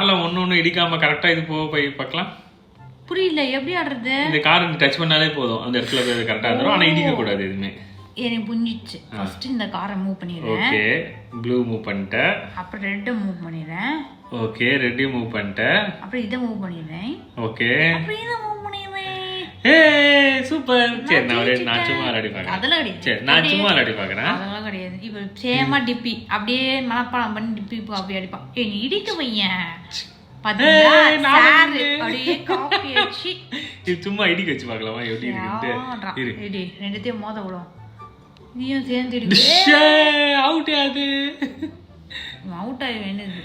கார்ல ஒண்ணு இடிக்காம கரெக்டா இது போய் பார்க்கலாம். புரியல எப்படி ஆடுறது? இந்த கார் டச் பண்ணாலே போதும் அந்த இடத்துல போய் கரெக்டா வந்துரும். ஆனா இடிக்க கூடாது எதுவுமே. எனக்கு புரிஞ்சிச்சு. ஃபர்ஸ்ட் இந்த காரை மூவ் பண்ணிடுறேன். ஓகே ப்ளூ மூவ் பண்ணிட்டேன். அப்புறம் ரெட் மூவ் பண்ணிடுறேன். ஓகே ரெட் மூவ் பண்ணிட்டேன். அப்புறம் இத மூவ் பண்ணிடுறேன். ஓகே அப்புறம் இத மூவ் பண்ணிடுறேன். ஏய் சூப்பர். சரி நான் சும்மா விளையாடி பார்க்கறேன். அதெல்லாம் கிடையாது. சரி நான் சும்மா விளையாடி பார்க்கறேன். அதெல்லாம் கிடையாது. இப்போ சேமா டிப்பி அப்படியே மனப்பாடம் பண்ணி டிப்பி அப்படியே அடிப்பான். ஏய் நீ இடிக்க வையேன். பாத்தீங்களா சார் அப்படியே காப்பி அடிச்சு இது சும்மா இடிக்க வச்சு பார்க்கலாமா எப்படி இருக்குன்னு. இரு இடி ரெண்டுத்தையும் மோத விடும். நீயும் சேர்ந்து இடிக்க. அவுட் அது அவுட் ஆக வேண்டியது.